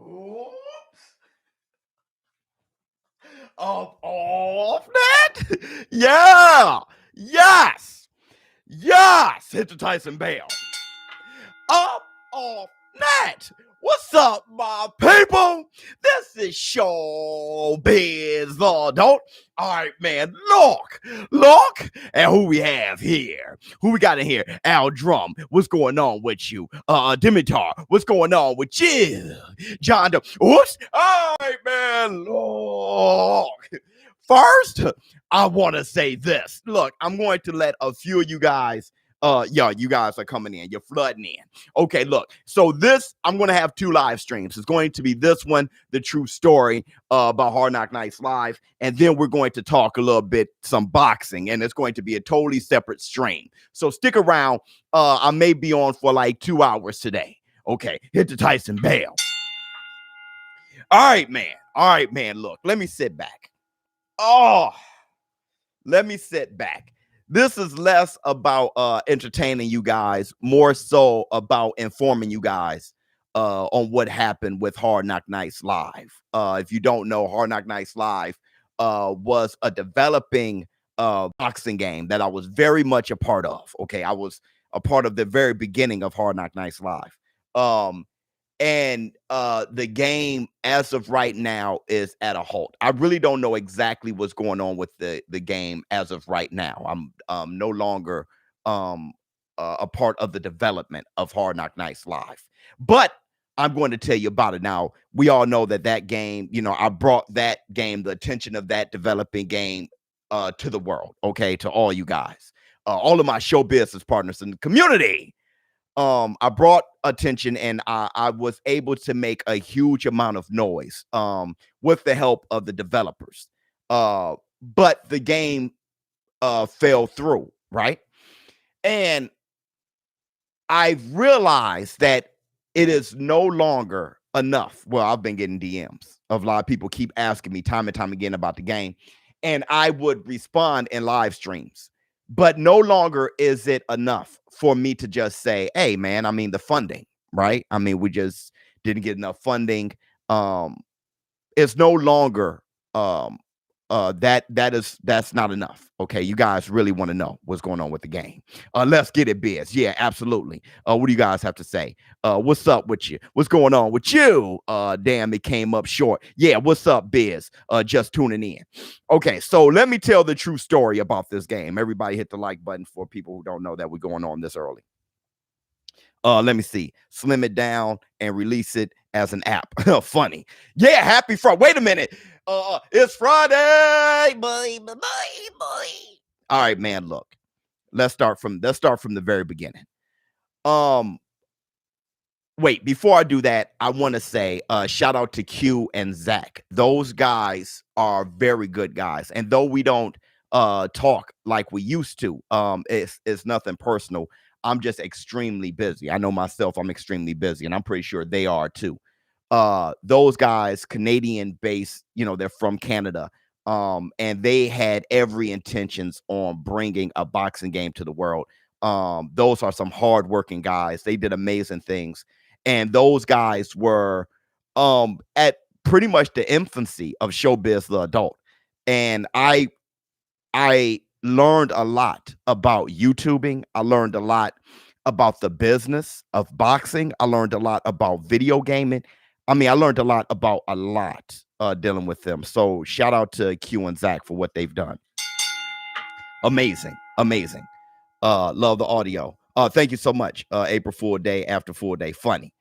Oops. Off that? Yeah. Yes. Yes. Hit the Tyson Bell. Up off that. What's up, my people? This is ShowBizz the Adult. All right, man. Look. And who we have here? Who we got in here? Al Drum. What's going on with you? Dimitar. What's going on with you? John. Oops. All right, man. Look. First, I want to say this. Look, I'm going to let a few of you guys. You guys are coming in. You're flooding in. Okay, look. So this, I'm going to have 2 live streams. It's going to be this one, the true story about HardKnock Nights Live, and then we're going to talk a little bit some boxing, and it's going to be a totally separate stream. So stick around. I may be on for like 2 hours today. Okay, hit the Tyson Bell. All right, man. Look, let me sit back. Let me sit back. This is less about entertaining you guys, more so about informing you guys on what happened with HardKnock Nights Live. If you don't know, HardKnock Nights Live was a developing boxing game that I was very much a part of. Okay, I was a part of the very beginning of HardKnock Nights Live. And the game, as of right now, is at a halt. I really don't know exactly what's going on with the game as of right now. I'm no longer a part of the development of HardKnock Nights Live. But I'm going to tell you about it now. We all know that game, I brought that game, the attention of that developing game to the world, okay, to all you guys, all of my show business partners in the community. I brought attention, and I was able to make a huge amount of noise with the help of the developers. But the game fell through, right? And I realized that it is no longer enough. Well, I've been getting DMs of a lot of people keep asking me time and time again about the game, and I would respond in live streams. But no longer is it enough for me to just say, hey, man, I mean, the funding, right? I mean, we just didn't get enough funding. It's no longer that's not enough. Okay, you guys really want to know what's going on with the game. Let's get it, Biz. Yeah, absolutely. What do you guys have to say? What's up with you? What's going on with you? Damn, it came up short. Yeah, what's up, Biz? Just tuning in. Okay, so let me tell the true story about this game. Everybody hit the like button for people who don't know that we're going on this early. Let me see. Slim it down and release it as an app. Funny. Yeah, happy Friday. Wait a minute. It's Friday. Boy. All right, man. Look. Let's start from the very beginning. Wait, before I do that, I want to say shout out to Q and Zach. Those guys are very good guys. And though we don't talk like we used to, it's nothing personal. I'm just extremely busy. I know myself, I'm extremely busy, and I'm pretty sure they are too. Those guys, Canadian based, they're from Canada. And they had every intentions on bringing a boxing game to the world. Those are some hardworking guys. They did amazing things. And those guys were at pretty much the infancy of ShowBizz the Adult. And I learned a lot about YouTubing. I learned a lot about the business of boxing. I learned a lot about video gaming. I mean, I learned a lot about a lot dealing with them. So shout out to Q and Zach for what they've done. Amazing. Love the audio. Thank you so much. April Fool Day, after Fool Day. Funny.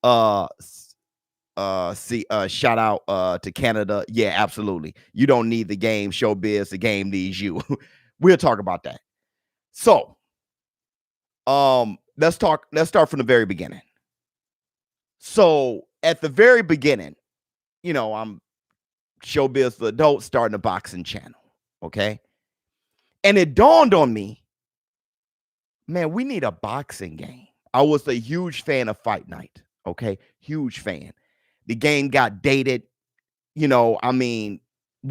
Shout out to Canada. Yeah, absolutely. You don't need the game, ShowBizz. The game needs you. We'll talk about that. So, let's start from the very beginning. So, at the very beginning, I'm ShowBizz the Adult starting a boxing channel. Okay. And it dawned on me, man, we need a boxing game. I was a huge fan of Fight Night. Okay. Huge fan. The game got dated. We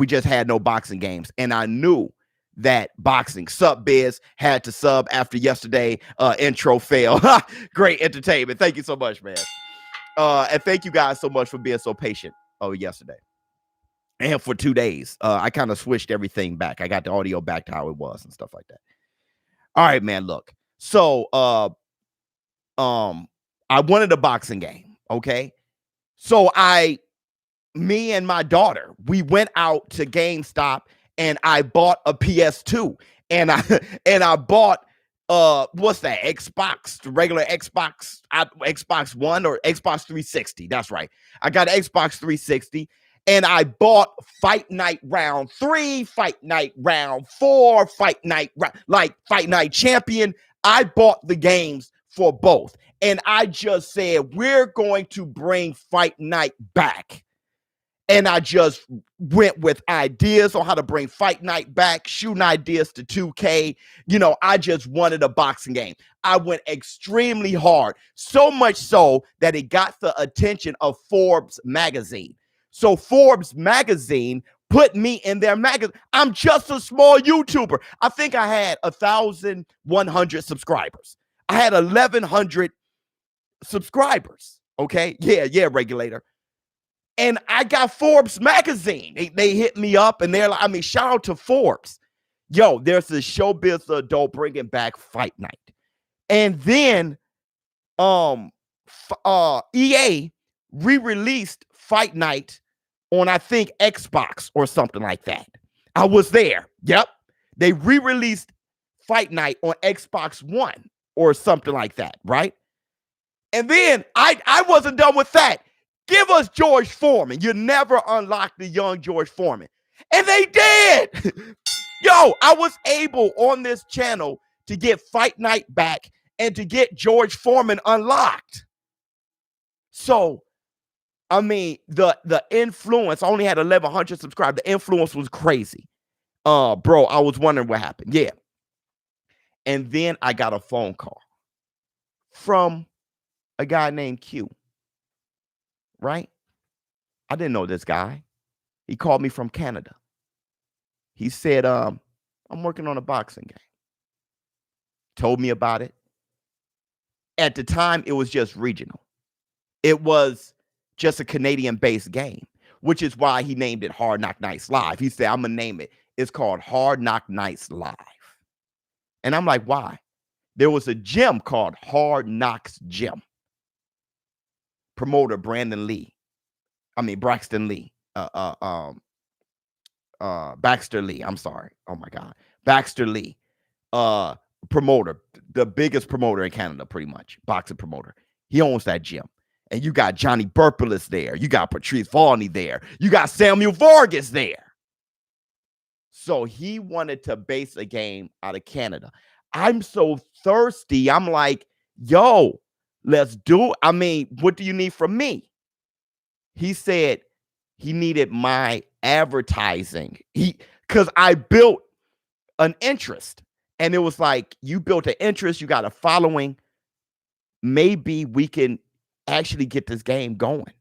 just had no boxing games. And I knew that boxing, Sup Biz, had to sub after yesterday. Intro fail. Great entertainment. Thank you so much, man. And thank you guys so much for being so patient yesterday. And for 2 days. I kind of switched everything back. I got the audio back to how it was and stuff like that. All right, man. Look. So I wanted a boxing game. Okay. So me and my daughter, we went out to GameStop and I bought a PS2 and I bought what's that? Xbox, the regular Xbox, Xbox One or Xbox 360. That's right. I got an Xbox 360 and I bought Fight Night Round 3, Fight Night Round 4, Fight Night Champion. I bought the games for both. And I just said, we're going to bring Fight Night back. And I just went with ideas on how to bring Fight Night back, shooting ideas to 2K. I just wanted a boxing game. I went extremely hard, so much so that it got the attention of Forbes magazine. So Forbes magazine put me in their magazine. I'm just a small YouTuber. I think I had 1,100 subscribers. I had 1,100 subscribers. Okay. Yeah, regulator. And I got Forbes magazine. They hit me up and they're like, shout out to Forbes. Yo, there's this ShowBizz adult bringing back Fight Night. And then EA re-released Fight Night on, I think, Xbox or something like that. I was there. Yep. They re-released Fight Night on Xbox One or something like that, right? And then I wasn't done with that. Give us George Foreman. You never unlocked the young George Foreman. And they did. Yo, I was able on this channel to get Fight Night back and to get George Foreman unlocked. So, the influence, I only had 1,100 subscribers. The influence was crazy. Bro, I was wondering what happened. Yeah. And then I got a phone call from a guy named Q. Right? I didn't know this guy. He called me from Canada. He said, I'm working on a boxing game. Told me about it. At the time, it was just regional. It was just a Canadian-based game, which is why he named it HardKnock Nights Live. He said, I'm going to name it. It's called HardKnock Nights Live. And I'm like, why? There was a gym called Hard Knocks Gym. Promoter Braxton Lee. Baxter Lee. I'm sorry. Oh my God. Baxter Lee. Promoter, the biggest promoter in Canada, pretty much. Boxing promoter. He owns that gym. And you got Johnny Burpelis there. You got Patrice Volney there. You got Samuel Vargas there. So he wanted to base a game out of Canada. I'm so thirsty. I'm like, yo, let's do it. What do you need from me? He said he needed my advertising. Because I built an interest. And it was like, you built an interest, you got a following. Maybe we can actually get this game going.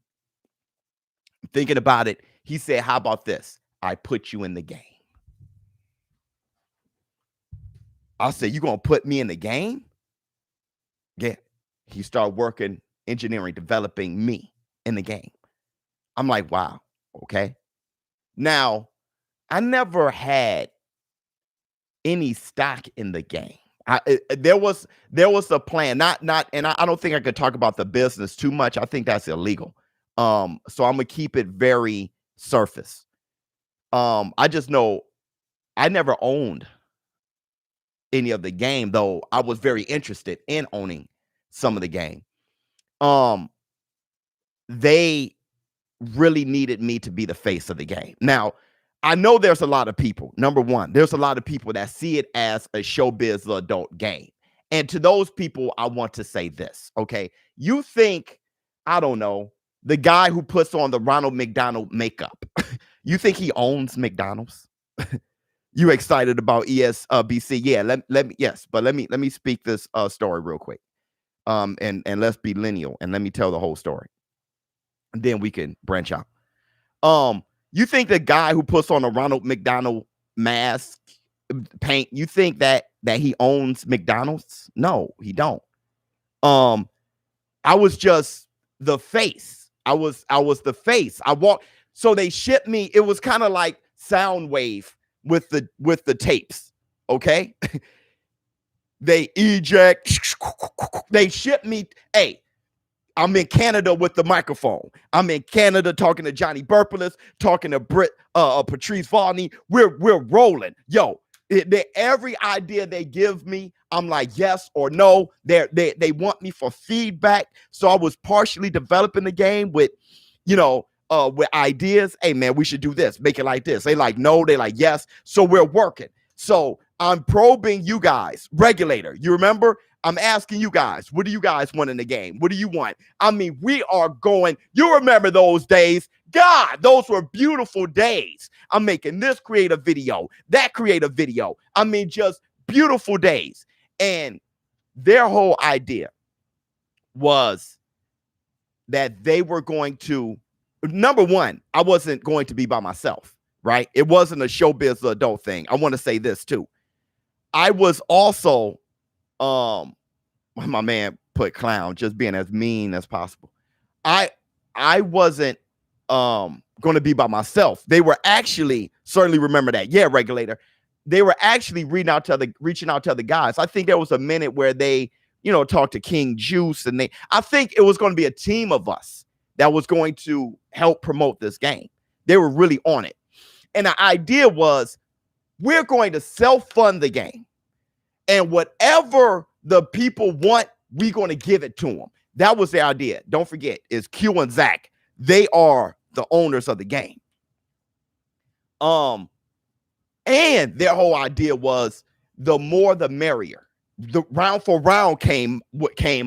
Thinking about it, he said, how about this? I put you in the game. I said, you going to put me in the game? Yeah. He started working, engineering, developing me in the game. I'm like, wow. Okay. Now, I never had any stock in the game. There was a plan, and I don't think I could talk about the business too much. I think that's illegal. So I'm gonna keep it very surface. I just know I never owned any of the game, though I was very interested in owning some of the game. They really needed me to be the face of the game. Now, I know there's a lot of people. Number one, there's a lot of people that see it as a ShowBizz adult game. And to those people, I want to say this, okay? You think, I don't know, the guy who puts on the Ronald McDonald makeup, you think he owns McDonald's? You excited about ESBC? Yeah, let me speak this story real quick. And let's be lineal and let me tell the whole story. And then we can branch out. You think the guy who puts on a Ronald McDonald mask, paint, you think that he owns McDonald's? No, he don't. I was just the face. I was the face. I walked. So they shipped me. It was kind of like Soundwave with the tapes. Okay. They eject. They shipped me. Hey, I'm in Canada with the microphone. I'm in Canada talking to Johnny Burpolis, talking to Patrice Varney. We're rolling. Yo, every idea they give me, I'm like yes or no. They want me for feedback. So I was partially developing the game with, with ideas. Hey man, we should do this. Make it like this. They like no. They like yes. So we're working. So I'm probing you guys, regulator. You remember? I'm asking you guys, what do you guys want in the game? What do you want? I mean, we are going. You remember those days? God, those were beautiful days. I'm making this creative video, that creative video. I mean, just beautiful days. And their whole idea was that they were going to, number one, I wasn't going to be by myself, right? It wasn't a ShowBizz adult thing. I want to say this too. I was also, my man put clown, just being as mean as possible. I wasn't going to be by myself. They were actually, certainly remember that. Yeah, regulator. They were actually reaching out to other guys. I think there was a minute where they, talked to King Juice, and I think it was going to be a team of us that was going to help promote this game. They were really on it. And the idea was, we're going to self-fund the game. And whatever the people want, we're going to give it to them. That was the idea. Don't forget, it's Q and Zach. They are the owners of the game. And their whole idea was the more the merrier. The round for round came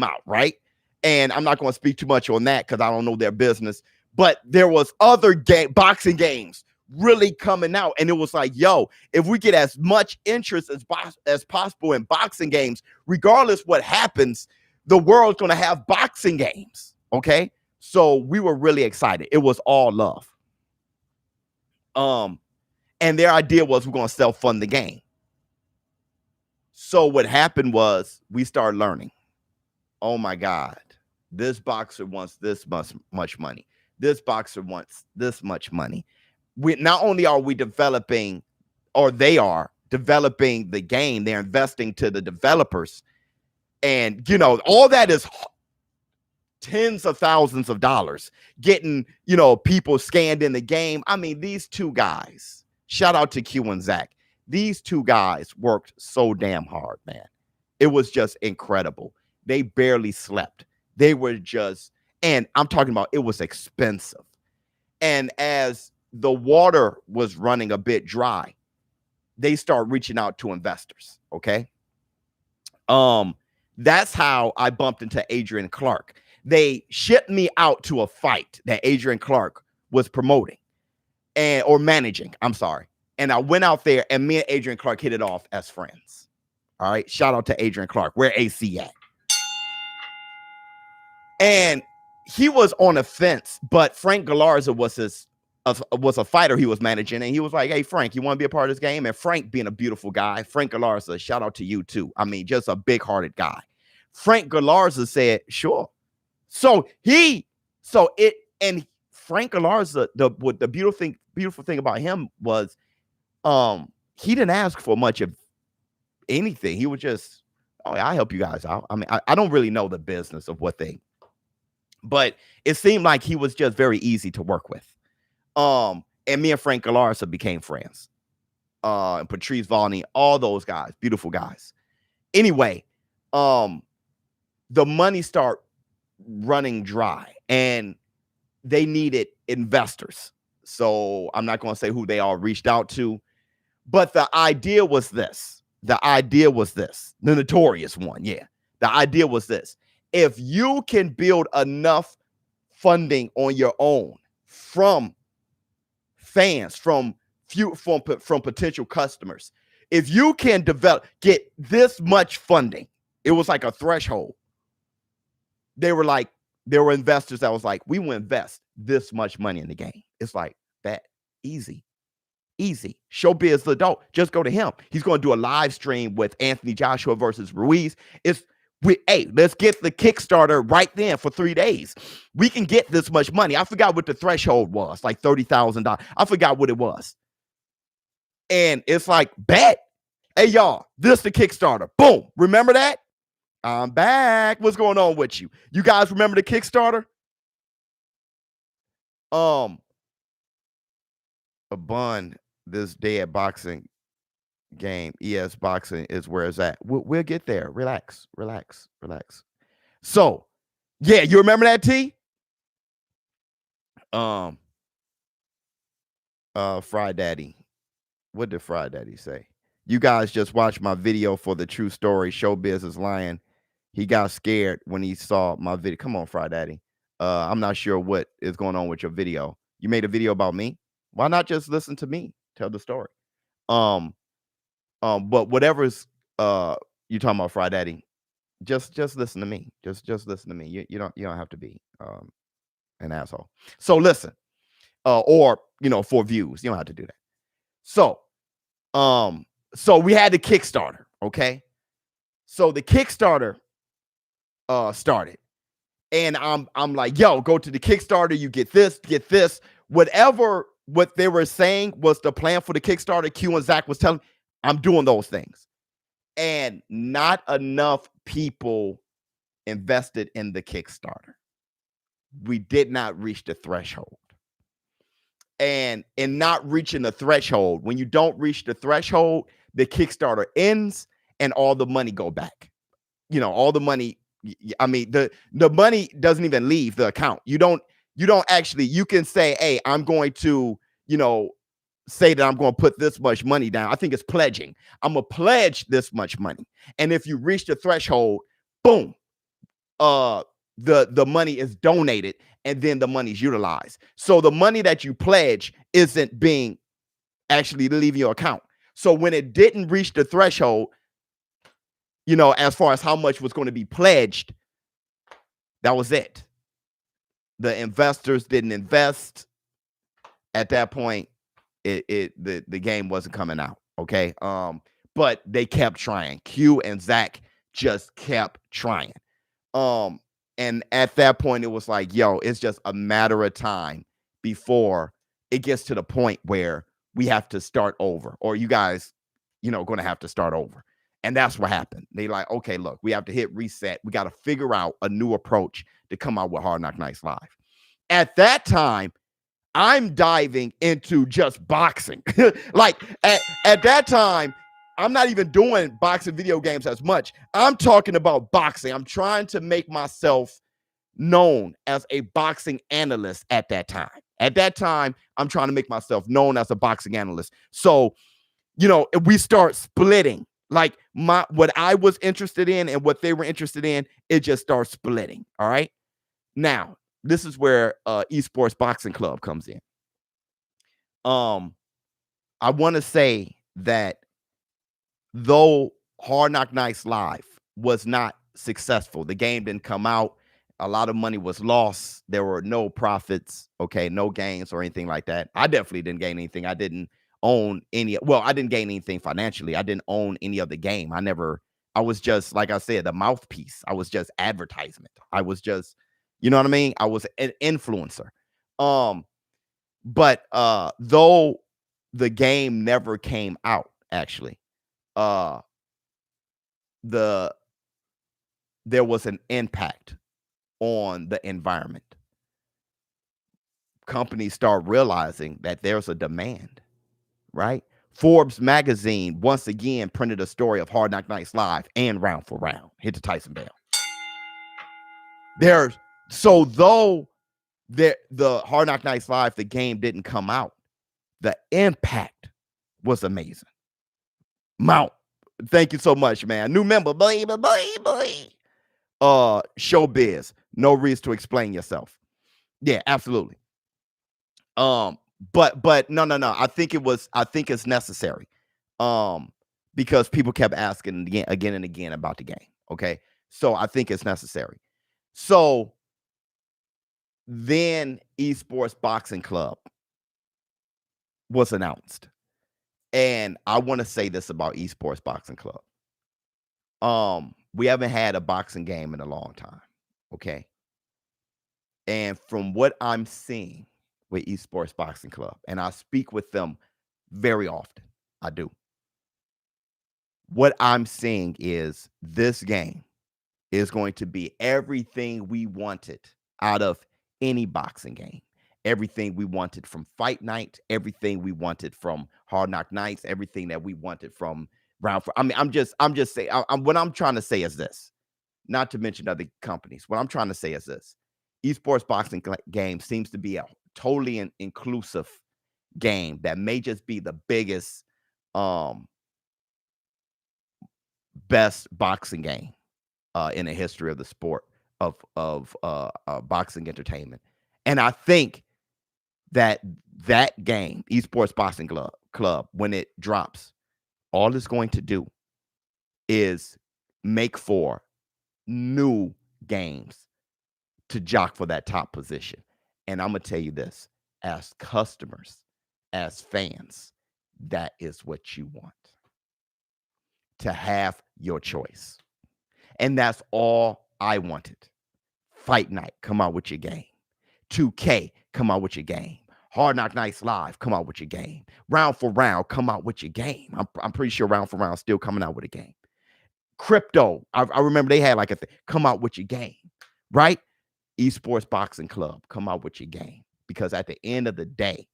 out, right? And I'm not going to speak too much on that because I don't know their business. But there was other boxing games really coming out, and it was like, yo, if we get as much interest as possible in boxing games, regardless what happens, the world's going to have boxing games. Okay, so we were really excited. It was all love. And their idea was we're going to self-fund the game. So what happened was we started learning. Oh my God, this boxer wants this much money. This boxer wants this much money. We not only are we developing, or they are developing the game, they're investing to the developers. And, all that is tens of thousands of dollars getting, people scanned in the game. I mean, these two guys, shout out to Q and Zach. These two guys worked so damn hard, man. It was just incredible. They barely slept. They were just, and I'm talking about, it was expensive. And as the water was running a bit dry, they start reaching out to investors. Okay. That's how I bumped into Adrian Clark. They shipped me out to a fight that Adrian Clark was promoting or managing. I'm sorry. And I went out there, and me and Adrian Clark hit it off as friends. All right. Shout out to Adrian Clark. Where AC at? And he was on a fence, but Frank Galarza was a fighter he was managing, and he was like, hey, Frank, you want to be a part of this game? And Frank, being a beautiful guy, Frank Galarza, shout out to you too. I mean, just a big-hearted guy. Frank Galarza said, sure. And Frank Galarza, the beautiful thing about him was he didn't ask for much of anything. He was just, oh, I'll help you guys out. I mean, I don't really know the business of but it seemed like he was just very easy to work with. And me and Frank Galarza became friends. And Patrice Varney, all those guys, beautiful guys. Anyway, the money start running dry, and they needed investors. So I'm not going to say who they all reached out to, but the idea was this. The notorious one. Yeah. The idea was this. If you can build enough funding on your own from fans, from potential customers, if you can get this much funding, it was like a threshold. There were investors that was like, we will invest this much money in the game. It's like that. Easy. ShowBizz the adult. Just go to him. He's going to do a live stream with Anthony Joshua versus Ruiz. Let's get the Kickstarter right then for 3 days. We can get this much money. I forgot what the threshold was, like $30,000. I forgot what it was. And it's like, bet. Hey, y'all, this the Kickstarter. Boom. Remember that? I'm back. What's going on with you? You guys remember the Kickstarter? A bun, this dead boxing game, ES boxing is where it's at. We'll get there. Relax. So, yeah, you remember that, T? Fry Daddy. What did Fry Daddy say? You guys just watched my video for the true story. ShowBizz is lying. He got scared when he saw my video. Come on, Fry Daddy. I'm not sure what is going on with your video. You made a video about me. Why not just listen to me tell the story? But whatever's you talking about, Fry Daddy, just listen to me. Just listen to me. You don't have to be an asshole. So listen, or for views, you don't have to do that. So we had the Kickstarter, okay? So the Kickstarter started, and I'm like, yo, go to the Kickstarter, you get this. Whatever what they were saying was the plan for the Kickstarter, Q and Zach was telling, I'm doing those things. And not enough people invested in the Kickstarter. We did not reach the threshold. And in not reaching the threshold, when you don't reach the threshold, the Kickstarter ends and all the money go back. All the money, I mean, the money doesn't even leave the account. You don't actually, you can say, hey, I'm going to, say that I'm going to put this much money down. I think it's pledging. I'm going to pledge this much money. And if you reach the threshold, boom, the money is donated and then the money's utilized. So the money that you pledge isn't being actually leaving your account. So when it didn't reach the threshold, as far as how much was going to be pledged, that was it. The investors didn't invest. At that point, the game wasn't coming out. Okay. But they kept trying. Q and Zach just kept trying. And at that point, it was like, yo, it's just a matter of time before it gets to the point where we have to start over, or you guys, going to have to start over. And that's what happened. They like, okay, look, we have to hit reset. We got to figure out a new approach to come out with Hard Knock Nights Live. At that time, I'm diving into just boxing. Like at that time, I'm not even doing boxing video games as much. I'm talking about boxing. I'm trying to make myself known as a boxing analyst at that time. At that time, I'm trying to make myself known as a boxing analyst. So, we start splitting. Like what I was interested in and what they were interested in, it just starts splitting. All right. Now, this is where Esports Boxing Club comes in. I want to say that though Hard Knock Nights Live was not successful, the game didn't come out. A lot of money was lost. There were no profits, okay, no gains or anything like that. I definitely didn't gain anything. I didn't own any. Well, I didn't gain anything financially. I didn't own any of the game. I was just, like I said, the mouthpiece. I was just advertisement. I was just, you know what I mean? I was an influencer. But though the game never came out, actually, there was an impact on the environment. Companies start realizing that there's a demand, right? Forbes magazine once again printed a story of Hard Knock Nights Live and Round for Round. Hit the Tyson bell. Though the Hard Knock Nights Live, the game didn't come out, the impact was amazing. Mount, thank you so much, man. New member, boy. ShowBizz, no reason to explain yourself. Yeah, absolutely. But no. I think it's necessary. Because people kept asking again and again about the game. Okay. So I think it's necessary. So then Esports Boxing Club was announced. And I want to say this about Esports Boxing Club. we haven't had a boxing game in a long time. Okay. And from what I'm seeing with Esports Boxing Club, and I speak with them very often, I do. What I'm seeing is this game is going to be everything we wanted out of any boxing game. Everything we wanted from Fight Night, everything we wanted from Hard Knock Nights, everything that we wanted from Round for. I mean, I'm just saying. What I'm trying to say is this. Not to mention other companies. What I'm trying to say is this: esports boxing game seems to be a totally inclusive game that may just be the biggest, best boxing game in the history of the sport of boxing entertainment. And I think that game, Esports Boxing Club, when it drops, all it's going to do is make for new games to jock for that top position. And I'm gonna tell you this: as customers, as fans, that is what you want, to have your choice. And that's all I wanted. Fight Night, come out with your game. 2K, come out with your game. Hard Knock Nights Live, come out with your game. Round for Round, come out with your game. I'm pretty sure Round for Round still coming out with a game. Crypto, I remember they had like a thing. Come out with your game, right? Esports Boxing Club, come out with your game. Because at the end of the day,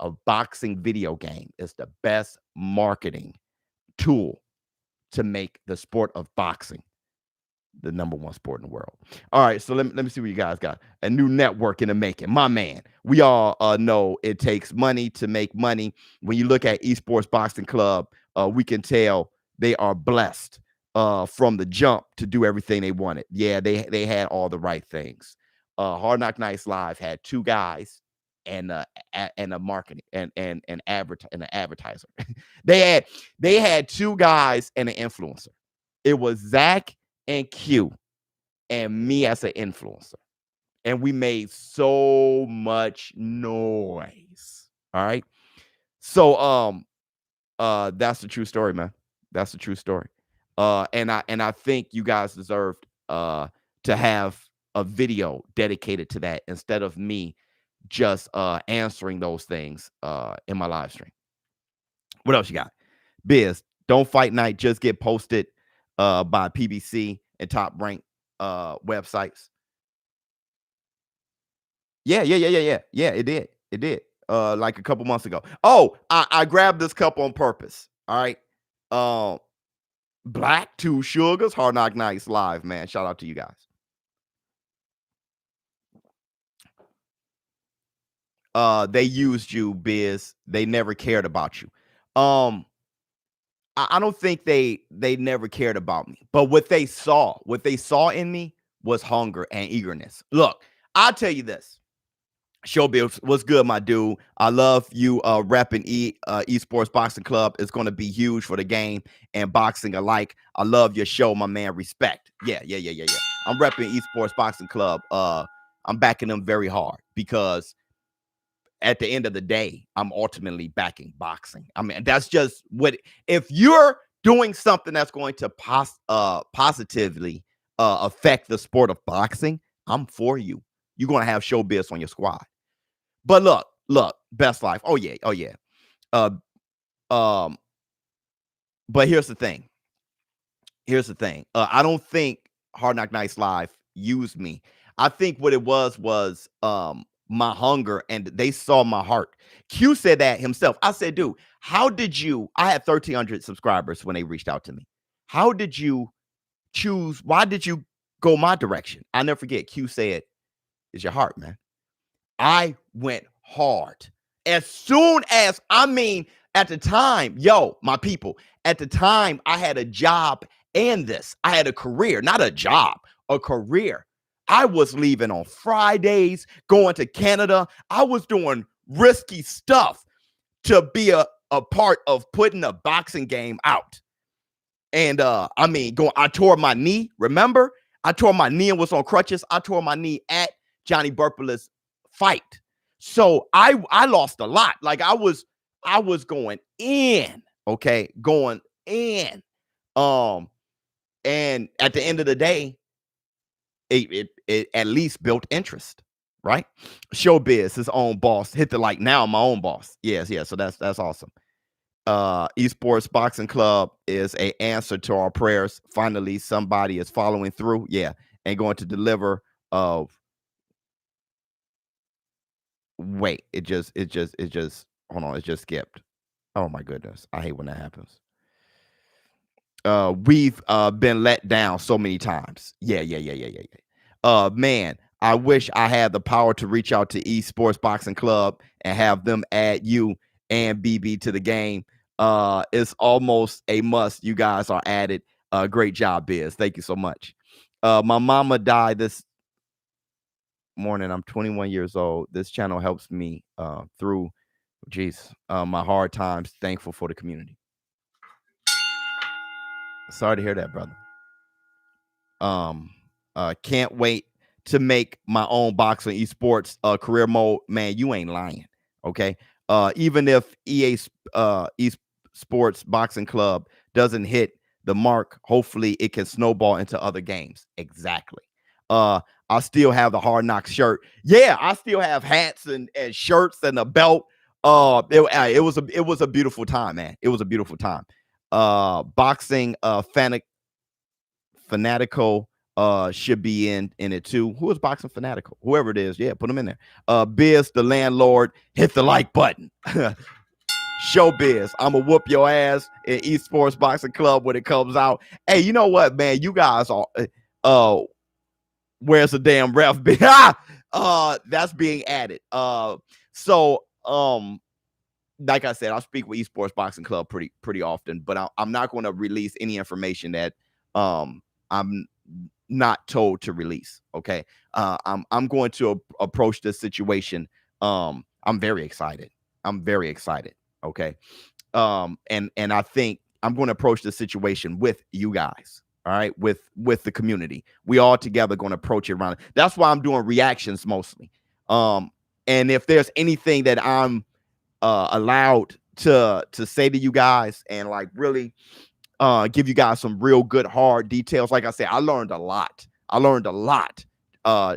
a boxing video game is the best marketing tool to make the sport of boxing the #1 sport in the world. All right, so let me see what you guys got. A new network in the making. My man, we all know it takes money to make money. When you look at Esports Boxing Club, we can tell they are blessed from the jump to do everything they wanted. Yeah, they had all the right things. Hard Knock Nights Live had 2 guys and a marketing and an advertiser. they had 2 guys and an influencer. It was Zach and Q and me as an influencer. And we made so much noise. All right. So that's the true story, man. That's the true story. And I think you guys deserved to have a video dedicated to that instead of me just answering those things in my live stream. What else you got? Biz, don't Fight Night just get posted by PBC and top ranked websites? Yeah, it did like a couple months ago. Oh, I grabbed this cup on purpose. All right. Black 2 Sugars, Hard Knock Nights Live, man. Shout out to you guys. They used you, Biz. They never cared about you. I don't think they never cared about me, but what they saw in me was hunger and eagerness. Look, I'll tell you this. ShowBizz, what's good, my dude? I love you repping Esports Boxing Club. It's going to be huge for the game and boxing alike. I love your show, my man. Respect. Yeah. I'm repping Esports Boxing Club. I'm backing them very hard because at the end of the day, I'm ultimately backing boxing. I mean, that's just what, if you're doing something that's going to positively affect the sport of boxing, I'm for you. You're going to have ShowBizz on your squad. But look, Best Life. Oh yeah. But here's the thing. I don't think Hard Knock Nights Live used me. I think what it was my hunger, and they saw my heart. Q said that himself. I said, dude, how did you? I had 1,300 subscribers when they reached out to me. How did you choose? Why did you go my direction? I never forget. Q said, "It's your heart, man." I went hard. As soon as, at the time, my people, at the time, I had a job and this. I had a career, not a job, a career. I was leaving on Fridays, going to Canada. I was doing risky stuff to be a part of putting a boxing game out. And I tore my knee. Remember? I tore my knee and was on crutches. I tore my knee at Johnny Burpola's fight. So I lost a lot. Like I was going in, okay, going in. And at the end of the day, it at least built interest, right? ShowBizz, his own boss, hit the like now, my own boss. Yes, yeah. So that's awesome. Esports Boxing Club is a answer to our prayers. Finally, somebody is following through, yeah, and going to deliver. Wait, it just hold on, it just skipped. Oh my goodness, I hate when that happens. We've been let down so many times. Yeah. Man, I wish I had the power to reach out to Esports Boxing Club and have them add you and BB to the game. It's almost a must. You guys are added. Great job, Biz. Thank you so much. My mama died this morning. I'm 21 years old. This channel helps me through my hard times. Thankful for the community. Sorry to hear that, brother. Can't wait to make my own boxing esports career mode. Man, you ain't lying. Okay. Even if EA Esports Boxing Club doesn't hit the mark, hopefully it can snowball into other games. Exactly. I still have the HardKnock shirt. Yeah, I still have hats and shirts and a belt. It was a beautiful time, man. It was a beautiful time. Boxing Fanatical should be in it too. Who is Boxing Fanatical? Whoever it is, yeah, put them in there. Biz, the landlord, hit the like button. ShowBizz, I'ma whoop your ass in Esports Boxing Club when it comes out. Hey, you know what, man? You guys are where's the damn ref? That's being added. So like I said, I speak with Esports Boxing Club pretty often, but I'm not going to release any information that I'm not told to release. Okay. I'm going to approach this situation. I'm very excited. Okay. And I think I'm going to approach the situation with you guys. All right. With the community, we all together going to approach it around. That's why I'm doing reactions mostly. And if there's anything that I'm allowed to say to you guys and like really give you guys some real good hard details. Like I said, I learned a lot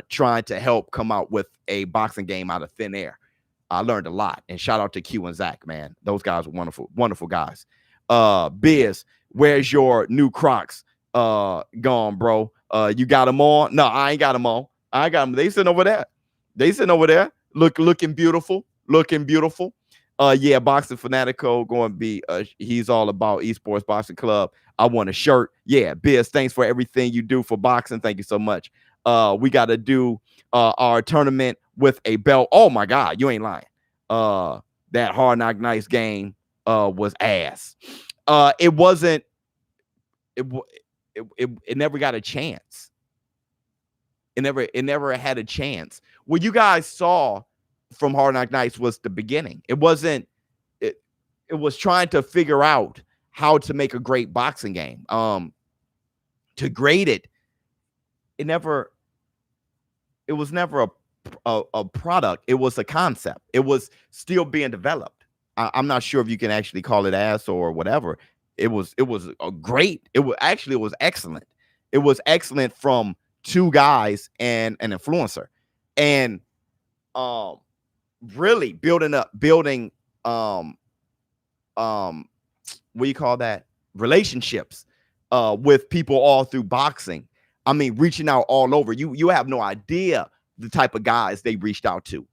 trying to help come out with a boxing game out of thin air. I learned a lot, and shout out to Q and Zach, man. Those guys were wonderful guys. Biz, where's your new Crocs gone, bro? You got them on? No, I ain't got them on. I got them. They sitting over there. Looking beautiful. Yeah, Boxing Fanatico going to be he's all about Esports Boxing Club. I want a shirt. Yeah, Biz, thanks for everything you do for boxing. Thank you so much. We got to do our tournament with a belt. Oh my God, you ain't lying. That HardKnock Nice game was ass. It wasn't. It never got a chance. It never had a chance. What you guys saw from HardKnock Nights was the beginning. It wasn't. It was trying to figure out how to make a great boxing game. To grade it, it was never a product. It was a concept. It was still being developed. I'm not sure if you can actually call it ass or whatever. It was a great. It was excellent. It was excellent from two guys and an influencer, and really building what do you call that, relationships with people all through boxing. I mean, reaching out all over. You have no idea the type of guys they reached out to,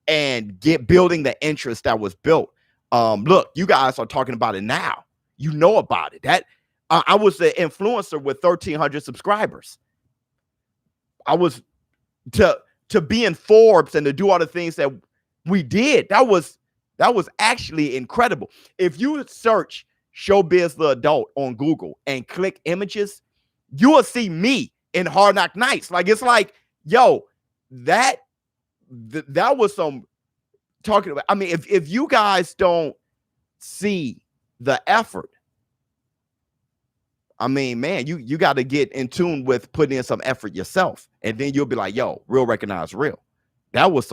and building the interest that was built. Look, you guys are talking about it now. You know about it. That I was an influencer with 1,300 subscribers. I was to be in Forbes and to do all the things that we did. That was actually incredible. If you search ShowBizz the Adult on Google and click images, you will see me in HardKnock Nights. Like, it's like, yo, that was some talking about. I mean, if you guys don't see the effort, I mean, man, you got to get in tune with putting in some effort yourself, and then you'll be like, yo, real recognize real. That was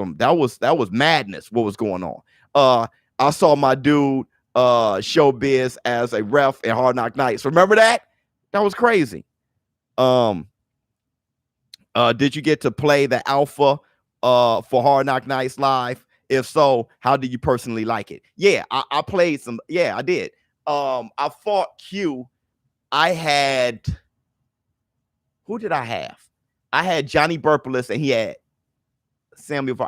madness. What was going on? I saw my dude ShowBizz as a ref in HardKnock Nights. Remember that? That was crazy. Did you get to play the alpha for Hard Knock Nights Live? If so, how did you personally like it? Yeah, I played some. Yeah, I did. I fought Q. I had, who did I have? I had Johnny Burpolis and he had Samuel.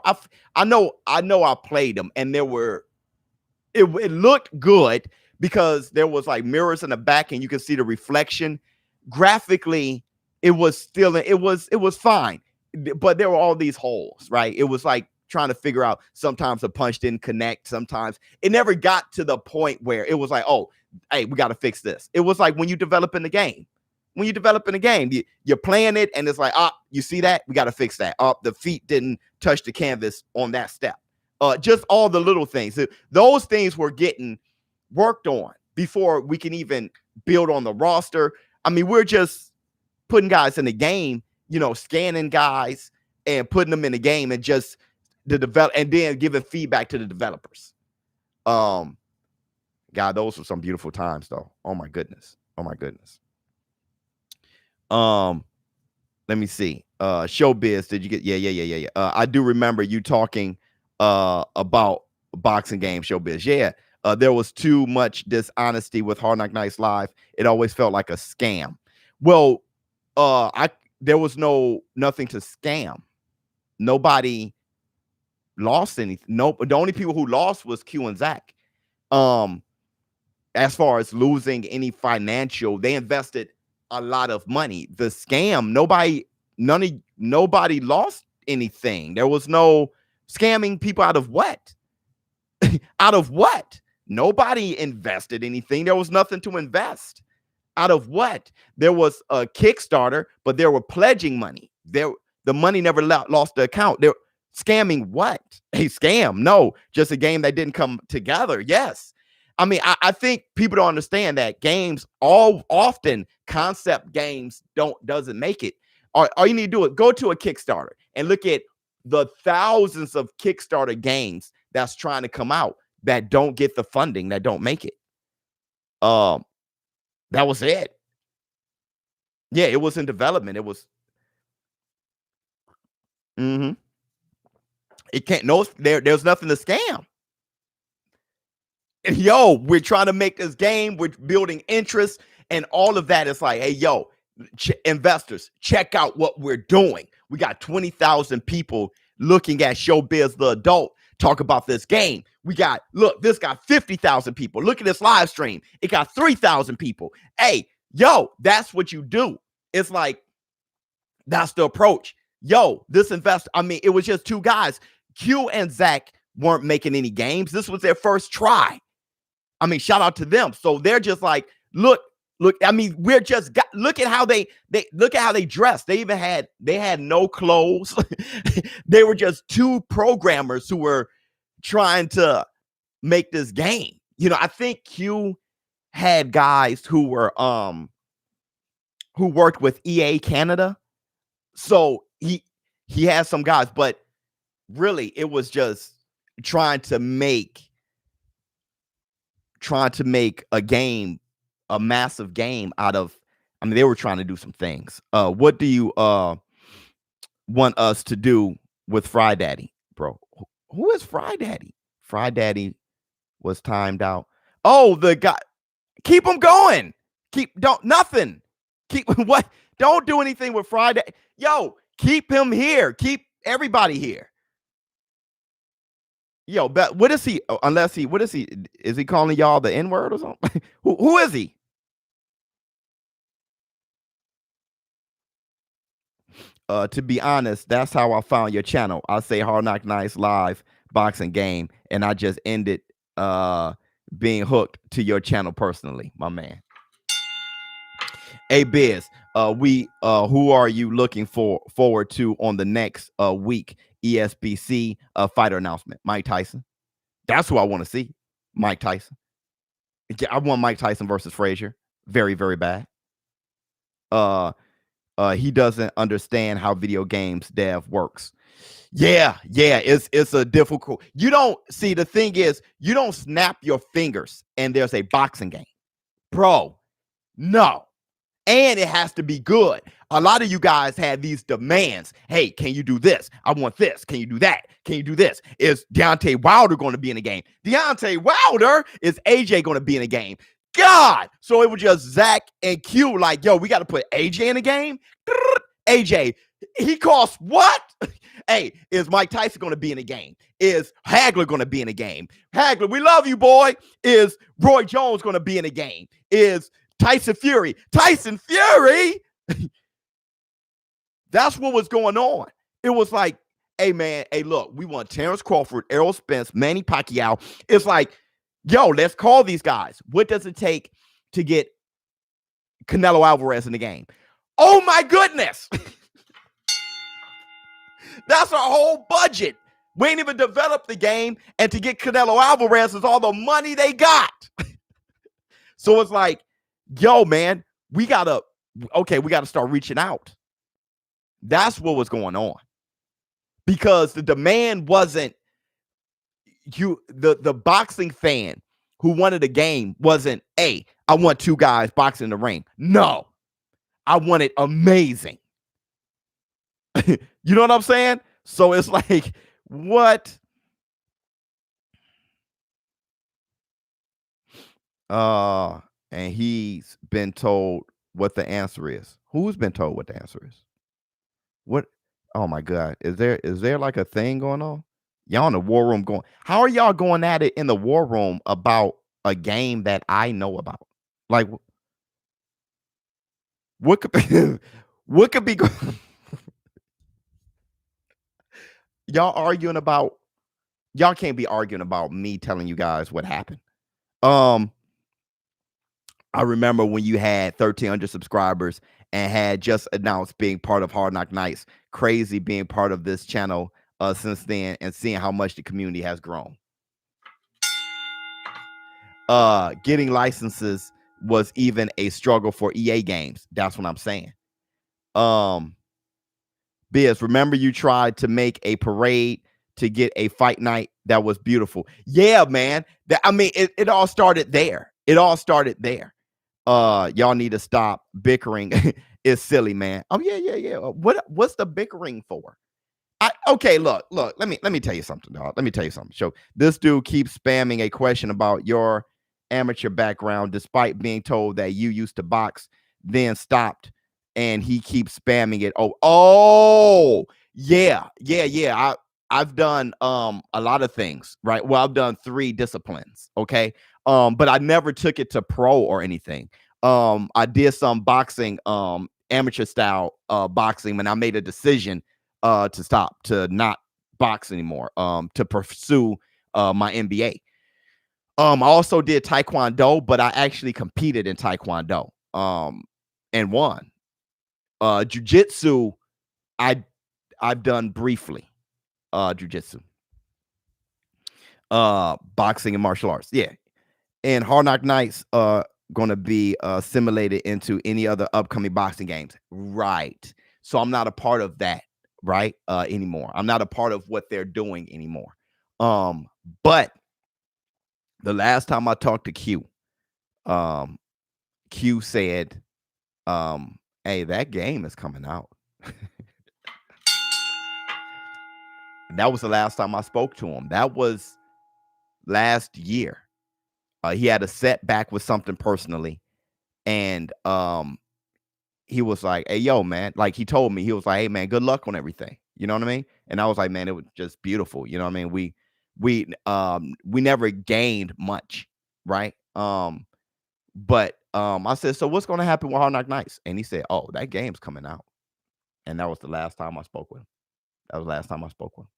I know I played them, and there were, it looked good because there was like mirrors in the back and you could see the reflection. Graphically, it was still, it was fine, but there were all these holes, right? It was like trying to figure out, sometimes the punch didn't connect, sometimes it never got to the point where it was like, oh, hey, we got to fix this. It was like when you develop in the game. When you develop in a game, you're playing it and it's like, you see that? We got to fix that. The feet didn't touch the canvas on that step. Just all the little things. Those things were getting worked on before we can even build on the roster. I mean, we're just putting guys in the game, scanning guys and putting them in the game and just and then giving feedback to the developers. God, those were some beautiful times though. Oh my goodness. Let me see. ShowBizz, did you get? Yeah. I do remember you talking about boxing game, ShowBizz. Yeah. There was too much dishonesty with Hard Knock Nights Live. It always felt like a scam. Well, there was nothing to scam. Nobody lost anything. No, the only people who lost was Q and Zach. As far as losing any financial, they invested a lot of money. The scam, nobody lost anything. There was no scamming people out of what? Out of what? Nobody invested anything. There was nothing to invest. Out of what? There was a Kickstarter, but there were pledging money. The money never lost the account. They're scamming what? A scam? No, just a game that didn't come together. Yes. I mean, I think people don't understand that games, often concept games doesn't make it. All you need to do is go to a Kickstarter and look at the thousands of Kickstarter games that's trying to come out that don't get the funding, that don't make it. That was it. Yeah, it was in development. It was. It can't. No, there's nothing to scam. Yo, we're trying to make this game. We're building interest and all of that. It's like, hey, yo, investors, check out what we're doing. We got 20,000 people looking at ShowBizz the Adult talk about this game. This got 50,000 people. Look at this live stream. It got 3,000 people. Hey, yo, that's what you do. It's like, that's the approach. Yo, this investor, I mean, it was just two guys. Q and Zach weren't making any games. This was their first try. I mean, shout out to them. So they're just like, look, I mean, look at how they dressed. They had no clothes. They were just two programmers who were trying to make this game. I think Q had guys who were who worked with EA Canada. So he had some guys, but really it was just trying to make a game, a massive game out of, I mean, they were trying to do some things. What do you want us to do with Fry Daddy, bro? Who is Fry Daddy? Fry Daddy was timed out. Oh, the guy. Keep him going. Don't do anything with Fry Daddy. Yo, keep him here. Keep everybody here. Yo, but what is he? What is he? Is he calling y'all the N-word or something? Who is he? To be honest, that's how I found your channel. I say Hard Knock Nights Live boxing game, and I just ended being hooked to your channel personally, my man. Hey Biz, who are you looking forward to on the next week ESPC fighter announcement? Mike Tyson. That's who I want to see. Mike Tyson. I want Mike Tyson versus Frazier. Very, very bad. He doesn't understand how video games dev works. Yeah, it's a difficult. You don't see, the thing is, you don't snap your fingers and there's a boxing game, bro. No. and it has to be good. A lot of you guys had these demands. Hey, can you do this? I want this. Can you do that? Can you do this? Is Deontay Wilder going to be in the game? Deontay Wilder, is AJ going to be in the game? God. So it was just Zach and Q like, yo, we got to put AJ in the game. AJ, he costs what? Hey, is Mike Tyson going to be in the game? Is Hagler going to be in the game? Hagler, we love you, boy. Is Roy Jones going to be in the game? Is Tyson Fury? That's what was going on. It was like, hey, man, hey, look, we want Terrence Crawford, Errol Spence, Manny Pacquiao. It's like, yo, let's call these guys. What does it take to get Canelo Alvarez in the game? Oh, my goodness. That's our whole budget. We ain't even developed the game, and to get Canelo Alvarez is all the money they got. So it's like, yo, man, we gotta start reaching out. That's what was going on. Because the demand wasn't the boxing fan who wanted a game wasn't, hey, I want two guys boxing in the ring. No, I want it amazing. You know what I'm saying? So it's like, what? And he's been told what the answer is. Who's been told what the answer is? What? Oh my God. Is there like a thing going on? Y'all in the war room going. How are y'all going at it in the war room about a game that I know about? Like, what could what could be going? Y'all arguing about, y'all can't be arguing about me telling you guys what happened. I remember when you had 1,300 subscribers and had just announced being part of Hard Knock Nights. Crazy being part of this channel since then and seeing how much the community has grown. Getting licenses was even a struggle for EA games. That's what I'm saying. Biz, remember you tried to make a parade to get a fight night? That was beautiful. Yeah, man. It all started there. It all started there. Y'all need to stop bickering. It's silly, man. Oh, yeah. What's the bickering for? Okay, look, let me tell you something, dog. Let me tell you something. So this dude keeps spamming a question about your amateur background, despite being told that you used to box, then stopped. And he keeps spamming it. Oh, yeah. I've done a lot of things, right? Well, I've done 3 disciplines, okay? But I never took it to pro or anything. I did some boxing, amateur style boxing, when I made a decision to stop, to not box anymore, to pursue my MBA. I also did Taekwondo, but I actually competed in Taekwondo and won. Jiu-jitsu, I've done briefly. Jiu-jitsu, boxing and martial arts. Yeah. And Hard Knock Nights going to be simulated into any other upcoming boxing games. Right. So I'm not a part of that, right? Anymore. I'm not a part of what they're doing anymore. But the last time I talked to Q, Q said, hey, that game is coming out. That was the last time I spoke to him. That was last year. He had a setback with something personally. And he was like, hey, yo, man. Like, he told me, he was like, hey, man, good luck on everything. You know what I mean? And I was like, man, it was just beautiful. You know what I mean? We never gained much, right? But I said, so what's going to happen with Hard Knock Nights? And he said, oh, that game's coming out. And that was the last time I spoke with him. That was the last time I spoke with him.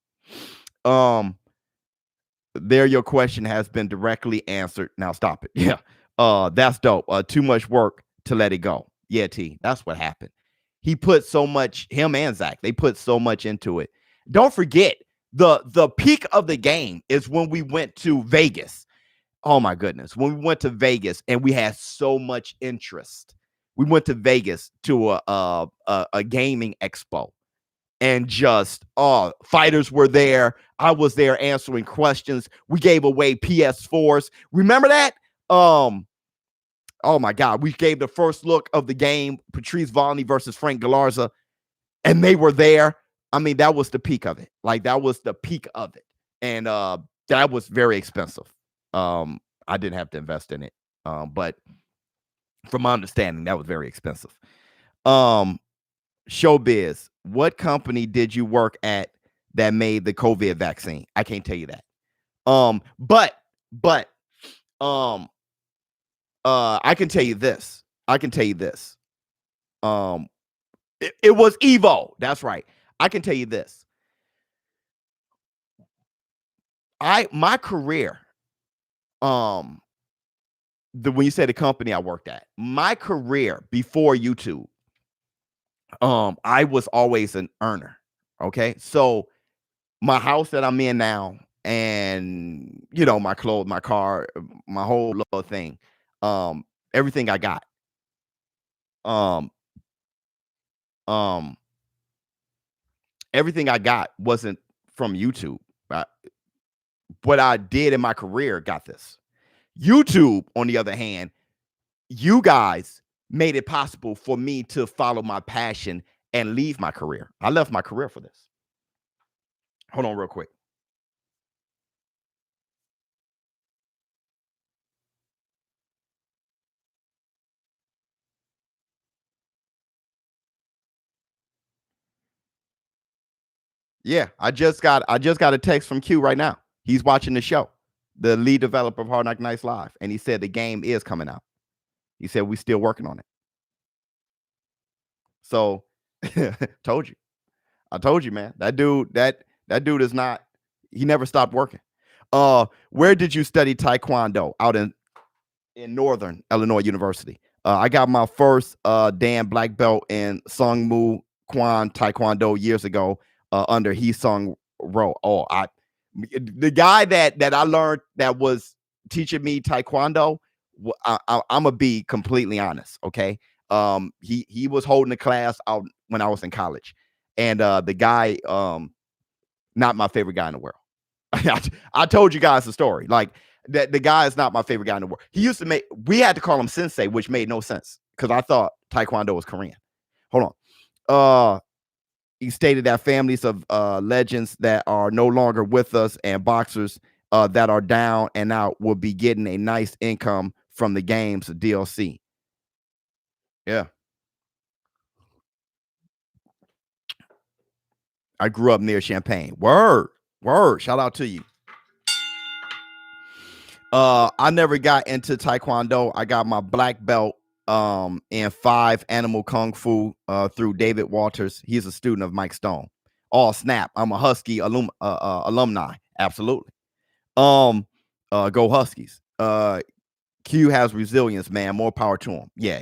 There, your question has been directly answered. Now stop it. Yeah. That's dope. Too much work to let it go. Yeah, T. That's what happened. He put so much, him and Zach, they put so much into it. Don't forget, the peak of the game is when we went to Vegas. Oh my goodness. When we went to Vegas and we had so much interest. We went to Vegas to a gaming expo. And just fighters were there. I was there answering questions. We gave away PS4s. Remember that? Oh my God. We gave the first look of the game, Patrice Volney versus Frank Galarza, and they were there. I mean, that was the peak of it. Like, that was the peak of it. And that was very expensive. I didn't have to invest in it. But from my understanding, that was very expensive. ShowBizz, what company did you work at that made the COVID vaccine? I can't tell you that. But I can tell you this. It was Evo. That's right. I can tell you this. My career, when you say the company I worked at, my career before YouTube, I was always an earner. Okay. So my house that I'm in now, and my clothes, my car, my whole little thing, everything I got. Everything I got wasn't from YouTube. What I did in my career got this. YouTube, on the other hand, you guys made it possible for me to follow my passion and leave my career. I left my career for this. Hold on real quick. Yeah, I just got a text from Q right now. He's watching the show, the lead developer of Hard Knock Nights Live, and he said the game is coming out. He said we still working on it. So, told you. I told you, man. That dude is not. He never stopped working. Where did you study Taekwondo? Out in Northern Illinois University. I got my first Dan black belt in Sungmu Kwan Taekwondo years ago under Hee Sung Ro. The guy that I learned that was teaching me Taekwondo, I'm gonna be completely honest, okay? He was holding a class out when I was in college, and the guy, not my favorite guy in the world. I told you guys the story. Like, that the guy is not my favorite guy in the world. He used to we had to call him sensei, which made no sense because I thought Taekwondo was Korean. Hold on. He stated that families of legends that are no longer with us and boxers that are down and out will be getting a nice income from the games DLC. Yeah. I grew up near Champaign. Word. Shout out to you. I never got into Taekwondo. I got my black belt in 5 animal kung fu through David Walters. He's a student of Mike Stone. Oh snap! I'm a Husky alumni. Absolutely. Go Huskies. Q has resilience, man. More power to him. Yeah,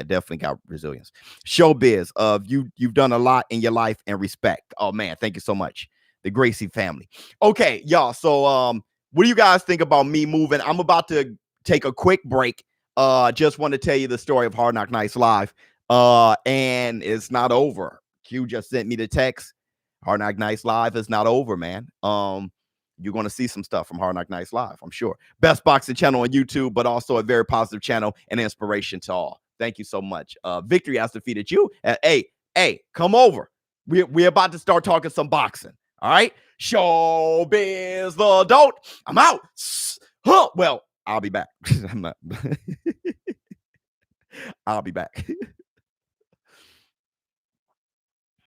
definitely got resilience. ShowBizz, you've done a lot in your life and respect. Oh man, thank you so much. The Gracie family. Okay, y'all. So what do you guys think about me moving? I'm about to take a quick break. Just want to tell you the story of Hard Knock Nights Live. And it's not over. Q just sent me the text. Hard Knock Nights Live is not over, man. You're going to see some stuff from Hard Knock Nights Live, I'm sure. Best boxing channel on YouTube, but also a very positive channel and inspiration to all. Thank you so much. Victory has defeated you. Hey, come over. We're about to start talking some boxing. All right. ShowBizz the dope. I'm out. Well, I'll be back. I'll be back.